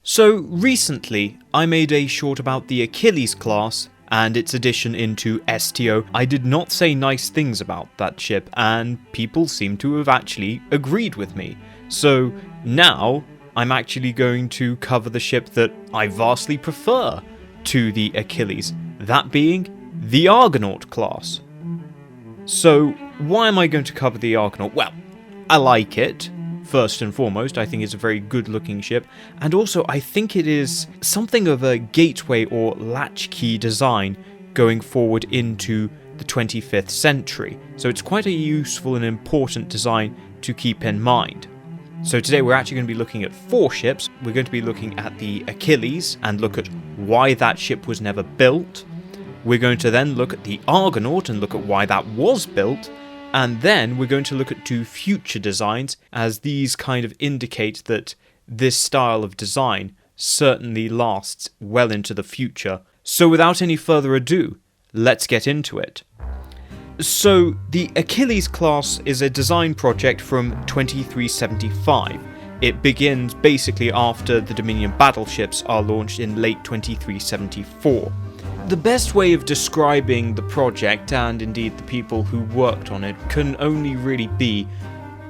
So recently, I made a short about the Achilles Class and its addition into STO. I did not say nice things about that ship, and people seem to have actually agreed with me. So now, I'm actually going to cover the ship that I vastly prefer to the Achilles, that being the Argonaut class. So why am I going to cover the Argonaut? Well, I like it. First and foremost, I think it's a very good looking ship, and also I think it is something of a gateway or latchkey design going forward into the 25th century, so it's quite a useful and important design to keep in mind. So today we're actually going to be looking at 4 ships. We're going to be looking at the Achilles and look at why that ship was never built. We're going to then look at the Argonaut and look at why that was built. And then we're going to look at 2 future designs, as these kind of indicate that this style of design certainly lasts well into the future. So without any further ado, let's get into it. So the Achilles class is a design project from 2375. It begins basically after the Dominion battleships are launched in late 2374. The best way of describing the project, and indeed the people who worked on it, can only really be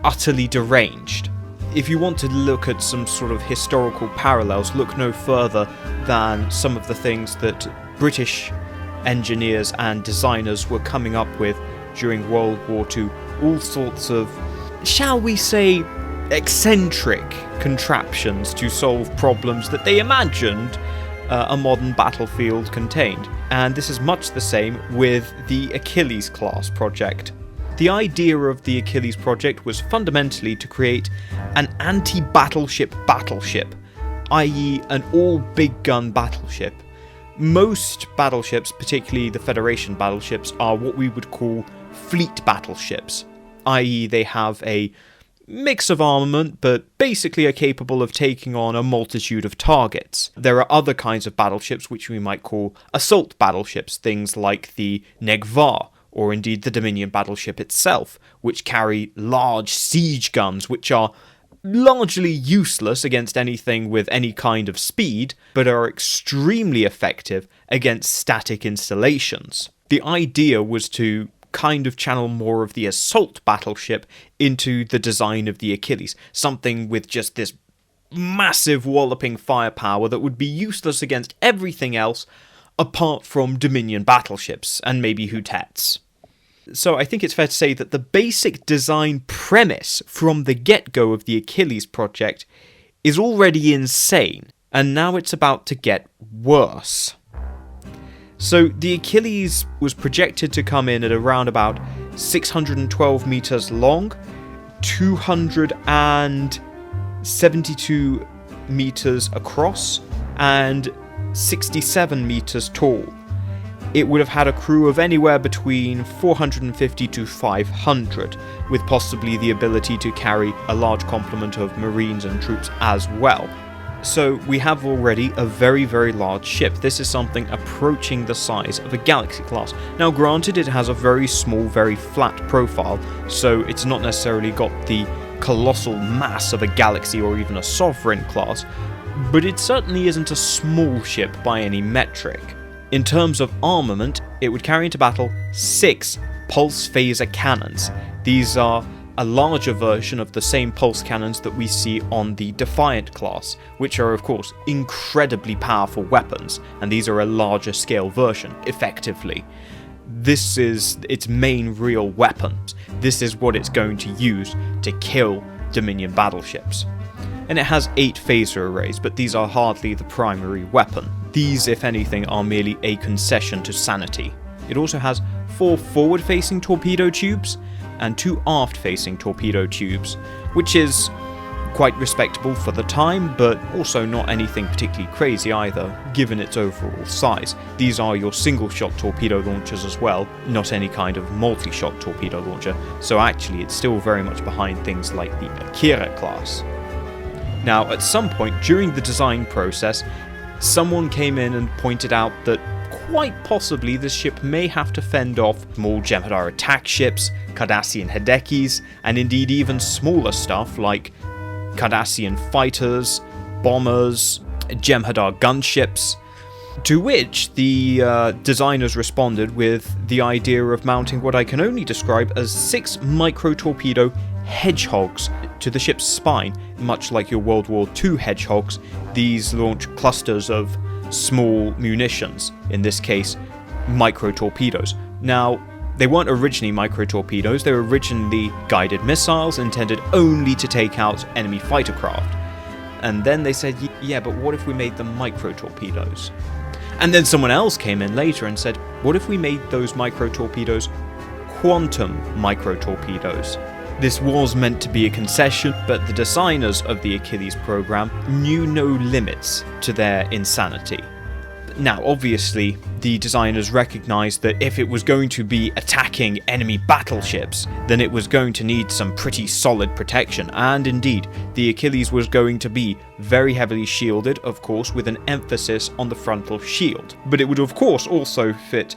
utterly deranged. If you want to look at some sort of historical parallels, look no further than some of the things that British engineers and designers were coming up with during World War II. All sorts of, shall we say, eccentric contraptions to solve problems that they imagined a modern battlefield contained, and this is much the same with the Achilles Class project. The idea of the Achilles project was fundamentally to create an anti-battleship battleship, i.e. an all-big gun battleship. Most battleships, particularly the Federation battleships, are what we would call fleet battleships, i.e. they have a mix of armament, but basically are capable of taking on a multitude of targets. There are other kinds of battleships which we might call assault battleships, things like the Negvar, or indeed the Dominion battleship itself, which carry large siege guns which are largely useless against anything with any kind of speed, but are extremely effective against static installations. The idea was to kind of channel more of the assault battleship into the design of the Achilles, something with just this massive walloping firepower that would be useless against everything else apart from Dominion battleships and maybe Houtettes. So I think it's fair to say that the basic design premise from the get-go of the Achilles project is already insane, and now it's about to get worse. So the Achilles was projected to come in at around about 612 meters long, 272 meters across, and 67 meters tall. It would have had a crew of anywhere between 450 to 500, with possibly the ability to carry a large complement of marines and troops as well. So we have already a very, very large ship. This is something approaching the size of a Galaxy class. Now granted, it has a very small, very flat profile, so it's not necessarily got the colossal mass of a Galaxy or even a Sovereign class, but it certainly isn't a small ship by any metric. In terms of armament, it would carry into battle 6 pulse phaser cannons. These are a larger version of the same pulse cannons that we see on the Defiant class, which are of course incredibly powerful weapons, and these are a larger scale version, effectively. This is its main real weapon. This is what it's going to use to kill Dominion battleships. And it has 8 phaser arrays, but these are hardly the primary weapon. These, if anything, are merely a concession to sanity. It also has 4 forward-facing torpedo tubes and 2 aft-facing torpedo tubes, which is quite respectable for the time, but also not anything particularly crazy either, given its overall size. These are your single-shot torpedo launchers as well, not any kind of multi-shot torpedo launcher, so actually it's still very much behind things like the Achilles Class. Now, at some point during the design process, someone came in and pointed out that quite possibly this ship may have to fend off small Jem'Hadar attack ships, Cardassian Hidekis, and indeed even smaller stuff like Cardassian fighters, bombers, Jem'Hadar gunships, to which the designers responded with the idea of mounting what I can only describe as 6 micro-torpedo hedgehogs to the ship's spine. Much like your World War II hedgehogs, these launch clusters of small munitions, in this case micro-torpedoes. Now, they weren't originally micro-torpedoes, they were originally guided missiles intended only to take out enemy fighter craft. And then they said, yeah, but what if we made them micro-torpedoes? And then someone else came in later and said, what if we made those micro-torpedoes quantum micro-torpedoes? This was meant to be a concession, but the designers of the Achilles program knew no limits to their insanity. Now, obviously, the designers recognized that if it was going to be attacking enemy battleships, then it was going to need some pretty solid protection, and indeed, the Achilles was going to be very heavily shielded, of course, with an emphasis on the frontal shield. But it would, of course, also fit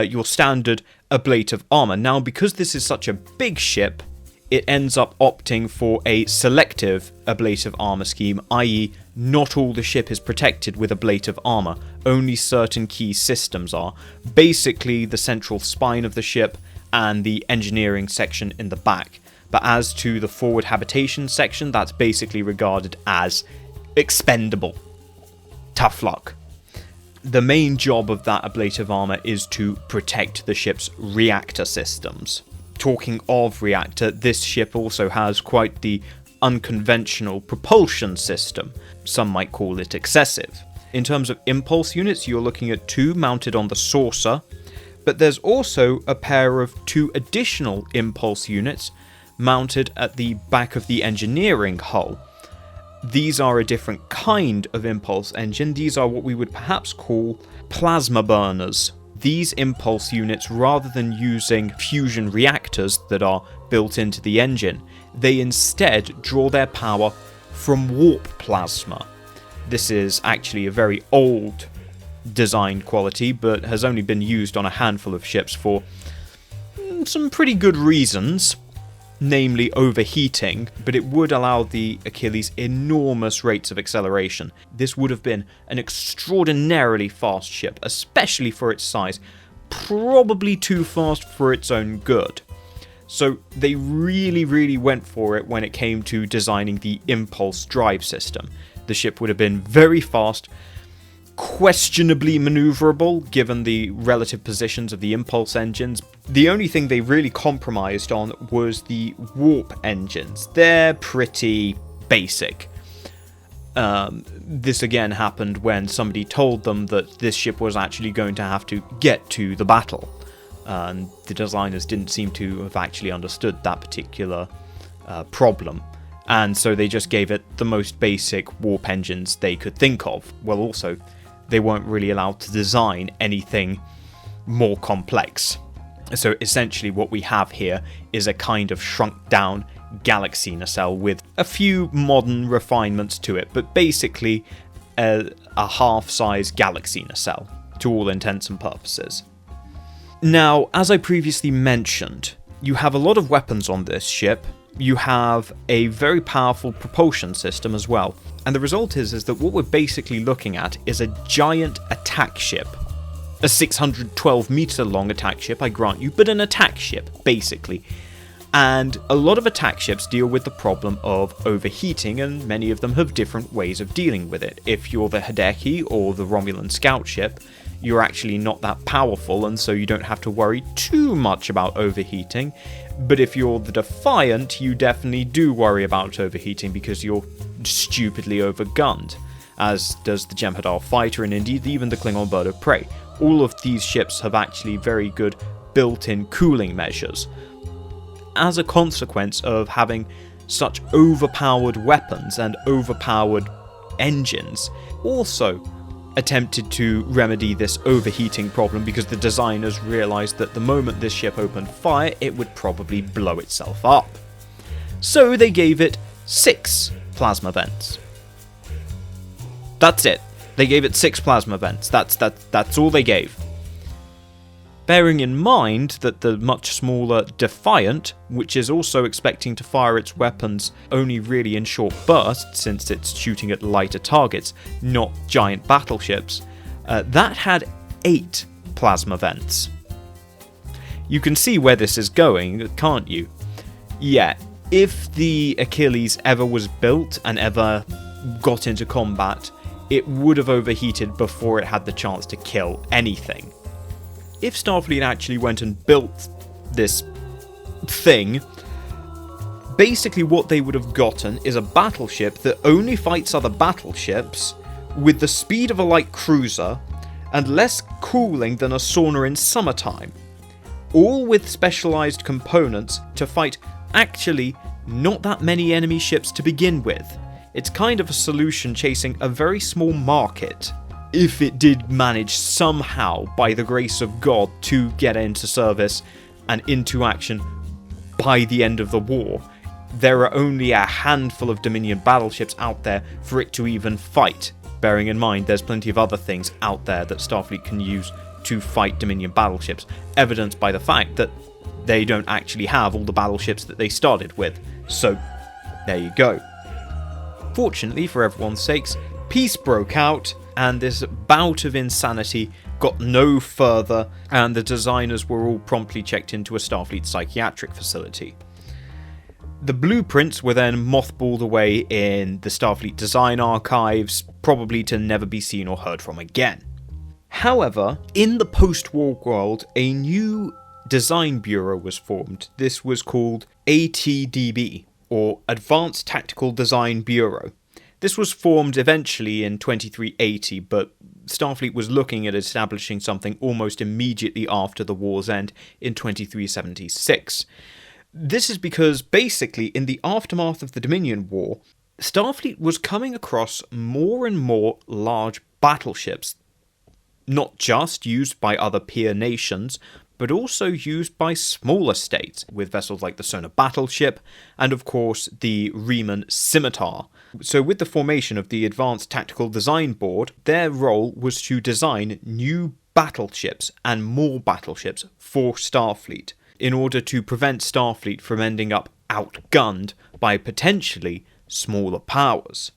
your standard ablative armor. Now, because this is such a big ship, it ends up opting for a selective ablative armor scheme, i.e. not all the ship is protected with ablative armor, only certain key systems are. Basically the central spine of the ship and the engineering section in the back. But as to the forward habitation section, that's basically regarded as expendable. Tough luck. The main job of that ablative armor is to protect the ship's reactor systems. Talking of reactor, this ship also has quite the unconventional propulsion system. Some might call it excessive. In terms of impulse units, you're looking at 2 mounted on the saucer, but there's also a pair of 2 additional impulse units mounted at the back of the engineering hull. These are a different kind of impulse engine. These are what we would perhaps call plasma burners. These impulse units, rather than using fusion reactors that are built into the engine, they instead draw their power from warp plasma. This is actually a very old design quality, but has only been used on a handful of ships for some pretty good reasons, namely overheating, but it would allow the Achilles enormous rates of acceleration. This would have been an extraordinarily fast ship, especially for its size, probably too fast for its own good. So they really went for it when it came to designing the impulse drive system. The ship would have been very fast, questionably maneuverable given the relative positions of the impulse engines. The only thing they really compromised on was the warp engines. They're pretty basic. This again happened when somebody told them that this ship was actually going to have to get to the battle. And the designers didn't seem to have actually understood that particular problem. And so they just gave it the most basic warp engines they could think of. Well, also, they weren't really allowed to design anything more complex. So essentially what we have here is a kind of shrunk down Galaxy nacelle with a few modern refinements to it, but basically a half-size Galaxy nacelle to all intents and purposes. Now, as I previously mentioned, you have a lot of weapons on this ship. You have a very powerful propulsion system as well. And the result is that what we're basically looking at is a giant attack ship. A 612 meter long attack ship, I grant you, but an attack ship, basically. And a lot of attack ships deal with the problem of overheating, and many of them have different ways of dealing with it. If you're the Hideki or the Romulan scout ship, you're actually not that powerful, and so you don't have to worry too much about overheating. But if you're the Defiant, you definitely do worry about overheating because you're stupidly overgunned, as does the Jem'Hadar fighter and indeed even the Klingon bird of prey. All of these ships have actually very good built-in cooling measures. As a consequence of having such overpowered weapons and overpowered engines, also attempted to remedy this overheating problem because the designers realized that the moment this ship opened fire, it would probably blow itself up. So they gave it 6 plasma vents. That's it. They gave it 6 plasma vents. That's all they gave. Bearing in mind that the much smaller Defiant, which is also expecting to fire its weapons only really in short bursts since it's shooting at lighter targets, not giant battleships, that had 8 plasma vents. You can see where this is going, can't you? Yeah, if the Achilles ever was built and ever got into combat, it would have overheated before it had the chance to kill anything. If Starfleet actually went and built this thing, basically what they would have gotten is a battleship that only fights other battleships with the speed of a light cruiser and less cooling than a sauna in summertime, all with specialised components to fight actually not that many enemy ships to begin with. It's kind of a solution chasing a very small market. If it did manage somehow, by the grace of God, to get into service and into action by the end of the war, there are only a handful of Dominion battleships out there for it to even fight. Bearing in mind there's plenty of other things out there that Starfleet can use to fight Dominion battleships, evidenced by the fact that they don't actually have all the battleships that they started with. So, there you go. Fortunately for everyone's sakes, peace broke out, and this bout of insanity got no further, and the designers were all promptly checked into a Starfleet psychiatric facility. The blueprints were then mothballed away in the Starfleet design archives, probably to never be seen or heard from again. However, in the post-war world, a new design bureau was formed. This was called ATDB, or Advanced Tactical Design Bureau. This was formed eventually in 2380, but Starfleet was looking at establishing something almost immediately after the war's end in 2376. This is because, basically, in the aftermath of the Dominion War, Starfleet was coming across more and more large battleships, not just used by other peer nations, but also used by smaller states, with vessels like the Sonar Battleship, and of course the Riemann Scimitar. So with the formation of the Advanced Tactical Design Board, their role was to design new battleships and more battleships for Starfleet, in order to prevent Starfleet from ending up outgunned by potentially smaller powers.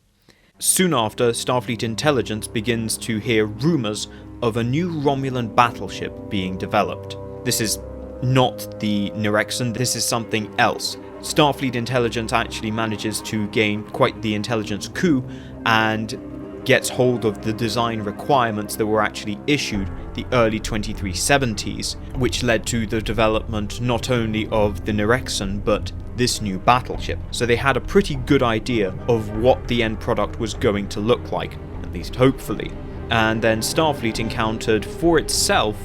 Soon after, Starfleet intelligence begins to hear rumours of a new Romulan battleship being developed. This is not the Nirexen, this is something else. Starfleet intelligence actually manages to gain quite the intelligence coup and gets hold of the design requirements that were actually issued the early 2370s, which led to the development not only of the Nirexen but this new battleship. So they had a pretty good idea of what the end product was going to look like, at least hopefully. And then Starfleet encountered for itself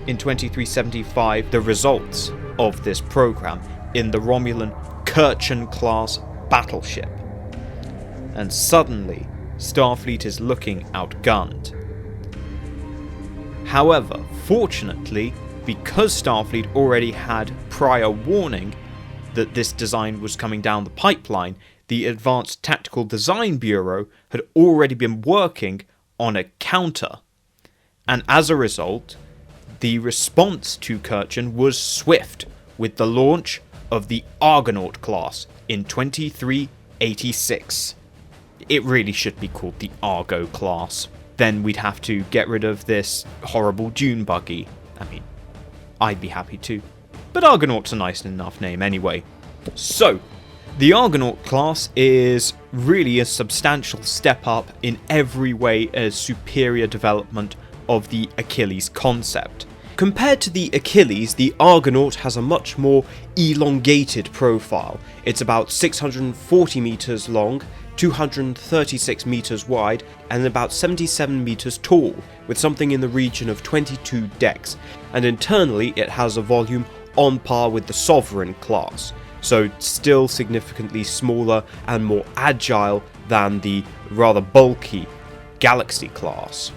in 2375 the results of this program in the Romulan Kirchen Class battleship. And suddenly, Starfleet is looking outgunned. However, fortunately, because Starfleet already had prior warning that this design was coming down the pipeline, the Advanced Tactical Design Bureau had already been working on a counter. And as a result, the response to Kirchen was swift, with the launch of the Argonaut class in 2386. It really should be called the Argo class. Then we'd have to get rid of this horrible dune buggy. I mean, I'd be happy too. But Argonaut's a nice enough name anyway. So, the Argonaut class is really a substantial step up in every way, a superior development of the Achilles concept. Compared to the Achilles, the Argonaut has a much more elongated profile. It's about 640 meters long, 236 meters wide, and about 77 meters tall, with something in the region of 22 decks, and internally it has a volume on par with the Sovereign class, so still significantly smaller and more agile than the rather bulky Galaxy class.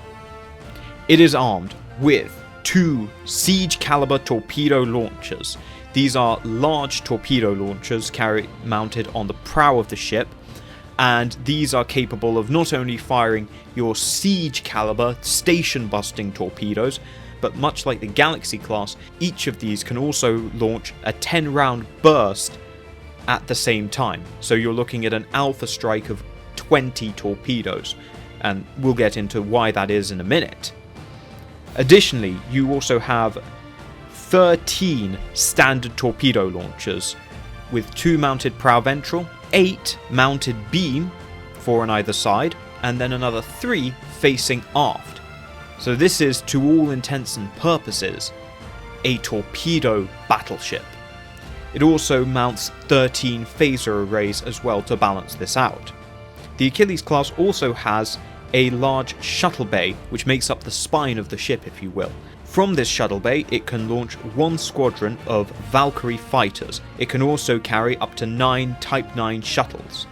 It is armed with 2 siege caliber torpedo launchers. These are large torpedo launchers mounted on the prow of the ship, and these are capable of not only firing your siege caliber station busting torpedoes, but much like the Galaxy class, each of these can also launch a 10-round burst at the same time. So you're looking at an alpha strike of 20 torpedoes, and we'll get into why that is in a minute. Additionally, you also have 13 standard torpedo launchers, with 2 mounted prow ventral, 8 mounted beam, 4 on either side, and then another 3 facing aft. So this is, to all intents and purposes, a torpedo battleship. It also mounts 13 phaser arrays as well to balance this out. The Achilles class also has a large shuttle bay, which makes up the spine of the ship, if you will. From this shuttle bay, it can launch 1 squadron of Valkyrie fighters. It can also carry up to 9 Type 9 shuttles.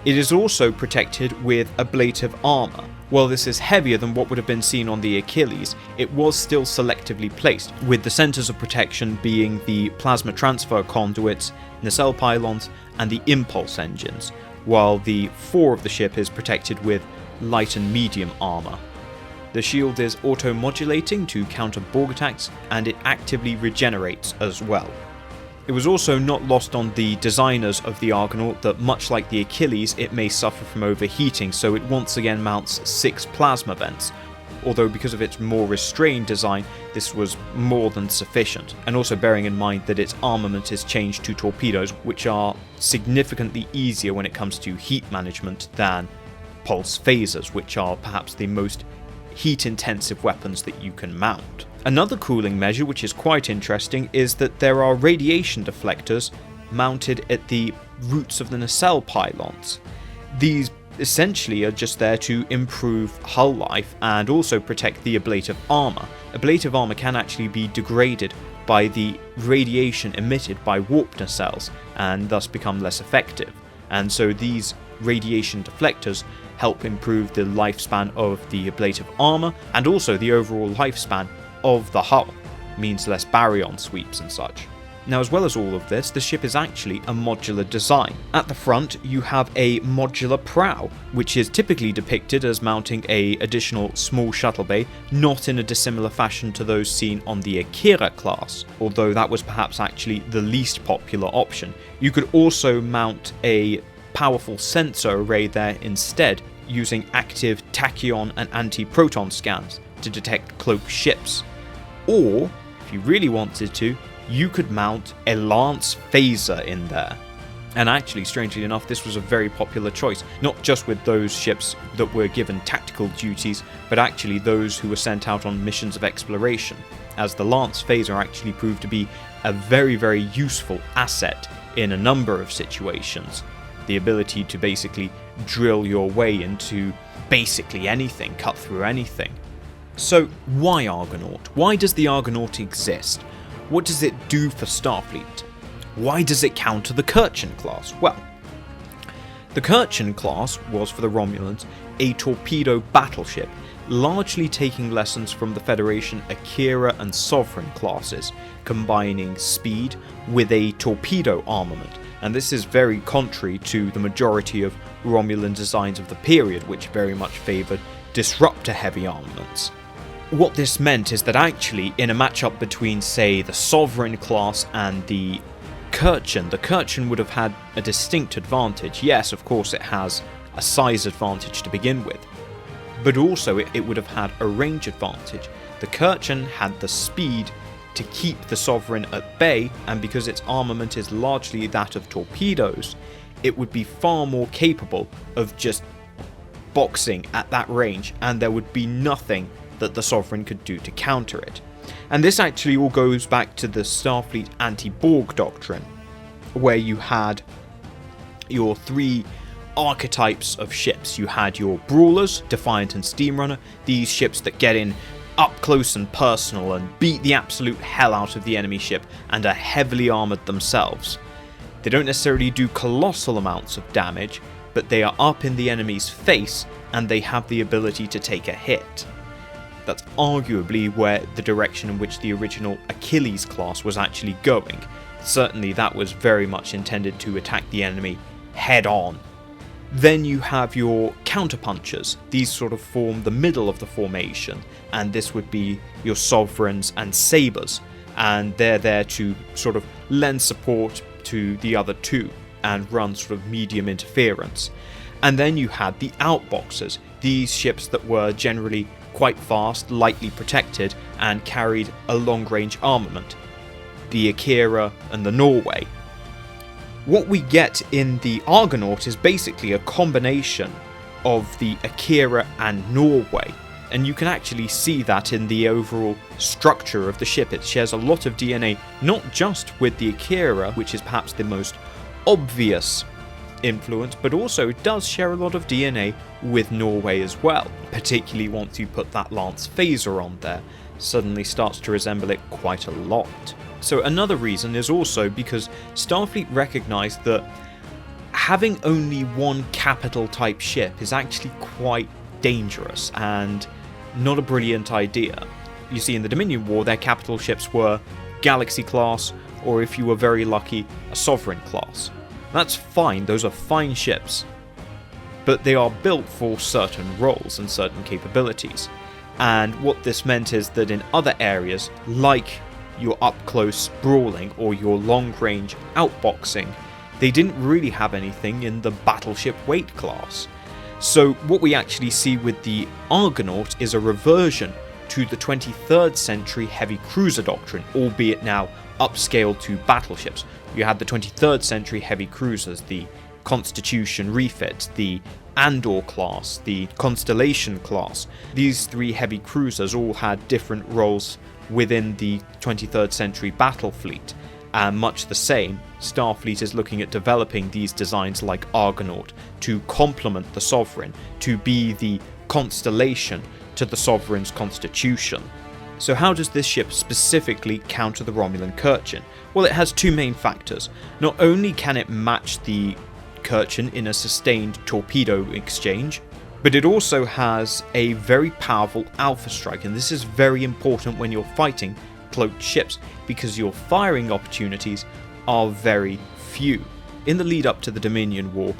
It is also protected with ablative armour. While this is heavier than what would have been seen on the Achilles, it was still selectively placed, with the centres of protection being the plasma transfer conduits, nacelle pylons, and the impulse engines, while the fore of the ship is protected with light and medium armour. The shield is auto-modulating to counter Borg attacks, and it actively regenerates as well. It was also not lost on the designers of the Argonaut that, much like the Achilles, it may suffer from overheating, so it once again mounts 6 plasma vents, although because of its more restrained design, this was more than sufficient, and also bearing in mind that its armament is changed to torpedoes, which are significantly easier when it comes to heat management than pulse phasers, which are perhaps the most heat-intensive weapons that you can mount. Another cooling measure which is quite interesting is that there are radiation deflectors mounted at the roots of the nacelle pylons. These essentially are just there to improve hull life and also protect the ablative armour. Ablative armour can actually be degraded by the radiation emitted by warp nacelles and thus become less effective, and so these radiation deflectors help improve the lifespan of the ablative armour and also the overall lifespan of the hull, means less baryon sweeps and such. Now, as well as all of this, the ship is actually a modular design. At the front, you have a modular prow, which is typically depicted as mounting an additional small shuttle bay, not in a dissimilar fashion to those seen on the Achilles Class, although that was perhaps actually the least popular option. You could also mount a powerful sensor array there instead, using active tachyon and anti-proton scans to detect cloaked ships. Or, if you really wanted to, you could mount a lance phaser in there. And actually, strangely enough, this was a very popular choice, not just with those ships that were given tactical duties, but actually those who were sent out on missions of exploration, as the lance phaser actually proved to be a very, very useful asset in a number of situations. The ability to basically drill your way into basically anything, cut through anything. So, why Argonaut? Why does the Argonaut exist? What does it do for Starfleet? Why does it counter the Kirchen class? Well, the Kirchen class was, for the Romulans, a torpedo battleship, largely taking lessons from the Federation Akira and Sovereign classes, combining speed with a torpedo armament, and this is very contrary to the majority of Romulan designs of the period, which very much favoured disruptor-heavy armaments. What this meant is that actually, in a matchup between, say, the Sovereign class and the Kirchen would have had a distinct advantage. Yes, of course it has a size advantage to begin with, but also it would have had a range advantage. The Kirchen had the speed to keep the Sovereign at bay, and because its armament is largely that of torpedoes, it would be far more capable of just boxing at that range, and there would be nothing that the Sovereign could do to counter it. And this actually all goes back to the Starfleet anti-Borg doctrine, where you had your 3 archetypes of ships. You had your brawlers, Defiant and Steamrunner, these ships that get in up close and personal and beat the absolute hell out of the enemy ship and are heavily armoured themselves. They don't necessarily do colossal amounts of damage, but they are up in the enemy's face and they have the ability to take a hit. That's arguably where the direction in which the original Achilles class was actually going. Certainly that was very much intended to attack the enemy head on. Then you have your counterpunchers. These sort of form the middle of the formation, and this would be your sovereigns and sabers, and they're there to sort of lend support to the other two and run sort of medium interference. And then you had the outboxers, these ships that were generally quite fast, lightly protected, and carried a long-range armament, the Akira and the Norway. What we get in the Argonaut is basically a combination of the Akira and Norway, and you can actually see that in the overall structure of the ship. It shares a lot of DNA, not just with the Akira, which is perhaps the most obvious influence, but also does share a lot of DNA with Norway as well, particularly once you put that Lance phaser on there. Suddenly starts to resemble it quite a lot. So another reason is also because Starfleet recognised that having only one capital type ship is actually quite dangerous and not a brilliant idea. You see, in the Dominion War, their capital ships were Galaxy Class, or if you were very lucky, a Sovereign Class. That's fine, those are fine ships, but they are built for certain roles and certain capabilities. And what this meant is that in other areas, like your up-close brawling or your long-range outboxing, they didn't really have anything in the battleship weight class. So what we actually see with the Argonaut is a reversion to the 23rd century heavy cruiser doctrine, albeit now upscaled to battleships. You had the 23rd century heavy cruisers, the Constitution refit, the Andor class, the Constellation class. These three heavy cruisers all had different roles within the 23rd century battle fleet, and much the same, Starfleet is looking at developing these designs like Argonaut to complement the Sovereign, to be the constellation to the Sovereign's constitution. So how does this ship specifically counter the Romulan Kirchin? Well, it has two main factors. Not only can it match the Kirchin in a sustained torpedo exchange, but it also has a very powerful alpha strike, and this is very important when you're fighting cloaked ships, because your firing opportunities are very few. In the lead up to the Dominion War,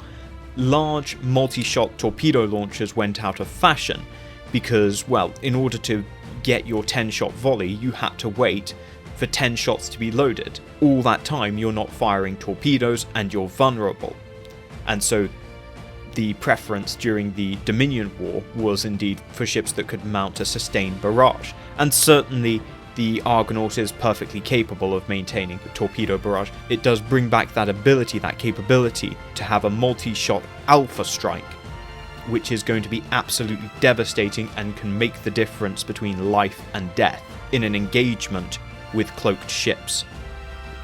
large multi-shot torpedo launchers went out of fashion, because, well, in order to get your 10-shot volley, you had to wait for 10 shots to be loaded. All that time you're not firing torpedoes and you're vulnerable. And so the preference during the Dominion War was indeed for ships that could mount a sustained barrage, and certainly the Argonaut is perfectly capable of maintaining a torpedo barrage. It does bring back that ability, that capability to have a multi-shot alpha strike, which is going to be absolutely devastating and can make the difference between life and death in an engagement with cloaked ships.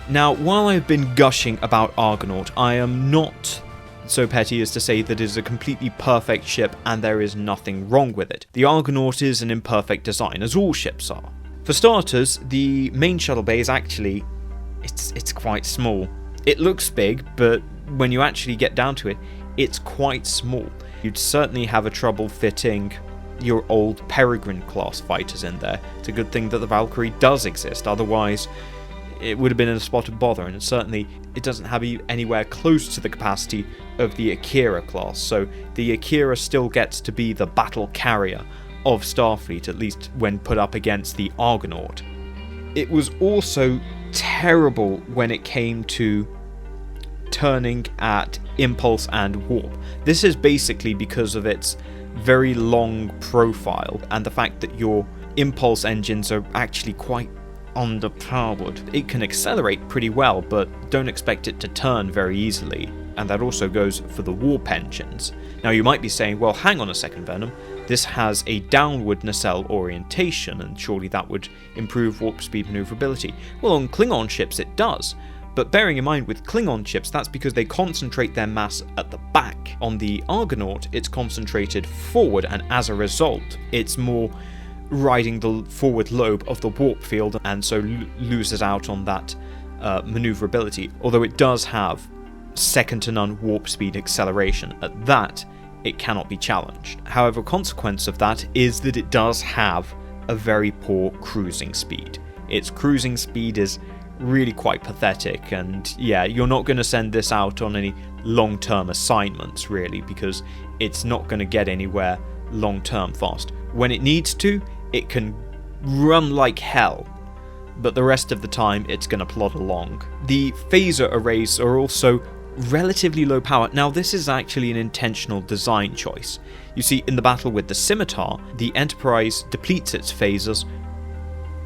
Now, while I've been gushing about Argonaut, I am not so petty as to say that it is a completely perfect ship and there is nothing wrong with it. The Argonaut is an imperfect design, as all ships are. For starters, the main shuttle bay is actually, it's quite small. It looks big, but when you actually get down to it, it's quite small. You'd certainly have a trouble fitting your old Peregrine class fighters in there. It's a good thing that the Valkyrie does exist, otherwise it would have been in a spot of bother, and certainly it doesn't have anywhere close to the capacity of the Akira class, so the Akira still gets to be the battle carrier of Starfleet, at least when put up against the Argonaut. It was also terrible when it came to turning at impulse and warp. This is basically because of its very long profile and the fact that your impulse engines are actually quite underpowered. It can accelerate pretty well, but don't expect it to turn very easily, and that also goes for the warp engines. Now you might be saying, well, hang on a second, Venom, this has a downward nacelle orientation, and surely that would improve warp speed maneuverability. Well, on Klingon ships it does, but bearing in mind with Klingon ships, that's because they concentrate their mass at the back. On the Argonaut, it's concentrated forward, and as a result, it's more riding the forward lobe of the warp field, and so loses out on that maneuverability, although it does have second to none warp speed acceleration. At that, it cannot be challenged. However, a consequence of that is that it does have a very poor cruising speed. Its cruising speed is really quite pathetic. And yeah, you're not going to send this out on any long-term assignments, really, because it's not going to get anywhere long-term fast. When it needs to, it can run like hell, but the rest of the time it's going to plod along. The phaser arrays are also relatively low power. Now, this is actually an intentional design choice. You see, in the battle with the Scimitar, the Enterprise depletes its phasers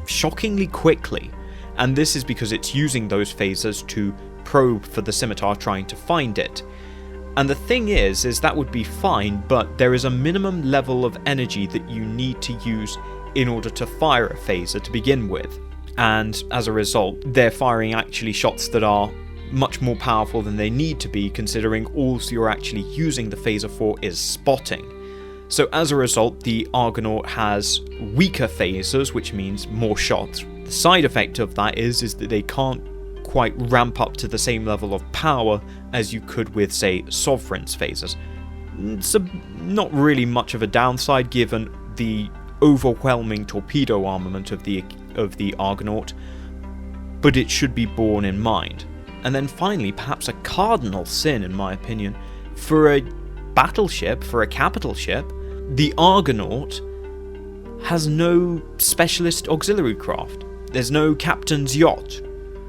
shockingly quickly, and this is because it's using those phasers to probe for the Scimitar, trying to find it. And the thing is that would be fine, but there is a minimum level of energy that you need to use in order to fire a phaser to begin with. And as a result, they're firing actually shots that are much more powerful than they need to be, considering all you're actually using the phaser for is spotting. So as a result, the Argonaut has weaker phasers, which means more shots. The side effect of that is that they can't quite ramp up to the same level of power as you could with, say, Sovereign's phasers. It's not really much of a downside given the overwhelming torpedo armament of the Argonaut, but it should be borne in mind. And then finally, perhaps a cardinal sin in my opinion, for a battleship, for a capital ship, the Argonaut has no specialist auxiliary craft. There's no captain's yacht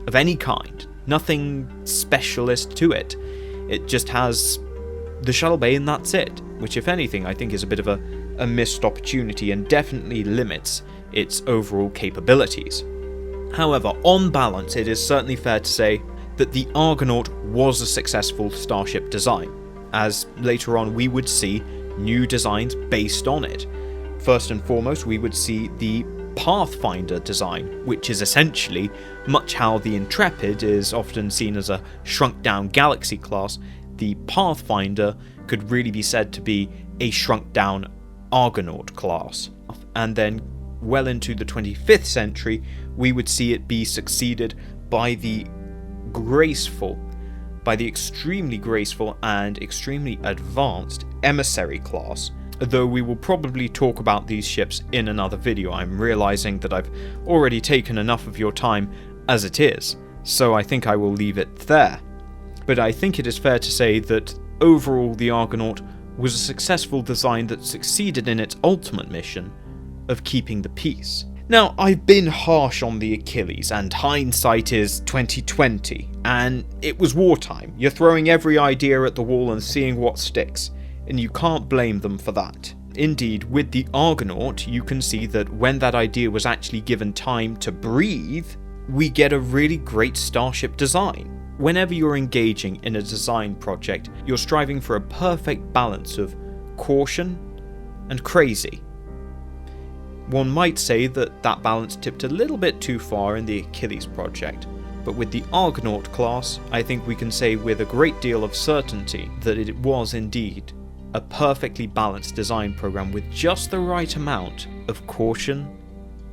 of any kind, nothing specialist to it. It just has the shuttle bay and that's it, which if anything I think is a bit of a missed opportunity and definitely limits its overall capabilities. However, on balance, it is certainly fair to say that the Argonaut was a successful Starship design, as later on we would see new designs based on it. First and foremost, we would see the Pathfinder design, which is essentially much how the Intrepid is often seen as a shrunk-down Galaxy class. The Pathfinder could really be said to be a shrunk-down Argonaut class. And then well into the 25th century, we would see it be succeeded by the extremely graceful and extremely advanced Emissary class, though we will probably talk about these ships in another video. I'm realizing that I've already taken enough of your time as it is, so I think I will leave it there. But I think it is fair to say that overall the Argonaut was a successful design that succeeded in its ultimate mission of keeping the peace. Now, I've been harsh on the Achilles, and hindsight is 2020, and it was wartime. You're throwing every idea at the wall and seeing what sticks, and you can't blame them for that. Indeed, with the Argonaut, you can see that when that idea was actually given time to breathe, we get a really great Starship design. Whenever you're engaging in a design project, you're striving for a perfect balance of caution and crazy. One might say that that balance tipped a little bit too far in the Achilles project, but with the Argonaut class, I think we can say with a great deal of certainty that it was indeed a perfectly balanced design program with just the right amount of caution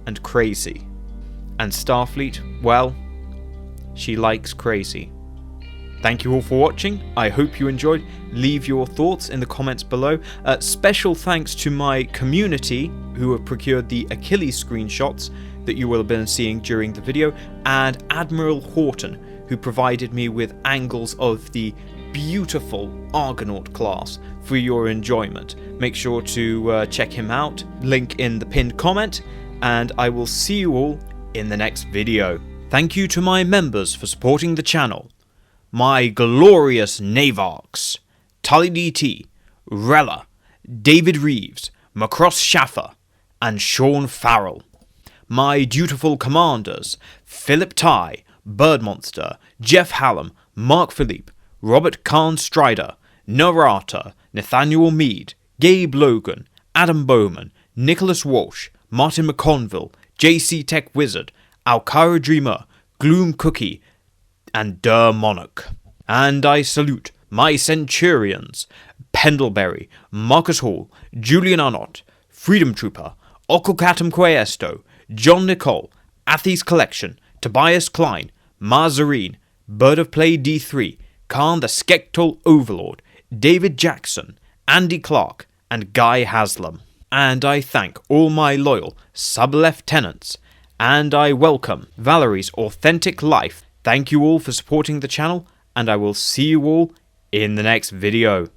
and crazy. And Starfleet, well, she likes crazy. Thank you all for watching. I hope you enjoyed. Leave your thoughts in the comments below. Special thanks to my community who have procured the Achilles screenshots that you will have been seeing during the video, and Admiral Horton, who provided me with angles of the beautiful Argonaut class for your enjoyment. Make sure to check him out. Link in the pinned comment, and I will see you all in the next video. Thank you to my members for supporting the channel. My glorious Navarks, Tully DT, Rella, David Reeves, Macross Schaffer, and Sean Farrell. My dutiful commanders, Philip Tye, Birdmonster, Jeff Hallam, Mark Philippe, Robert Kahn Strider, Narata, Nathaniel Mead, Gabe Logan, Adam Bowman, Nicholas Walsh, Martin McConville, JC Tech Wizard, Alcara Dreamer, Gloom Cookie, and Der Monarch. And I salute my Centurions, Pendlebury, Marcus Hall, Julian Arnott, Freedom Trooper, Okokatum Questo, John Nicole, Athis Collection, Tobias Klein, Mazarine, Bird of Play D3, Khan the Skektal Overlord, David Jackson, Andy Clark, and Guy Haslam. And I thank all my loyal sub-lieutenants, and I welcome Valerie's authentic life. Thank you all for supporting the channel, and I will see you all in the next video.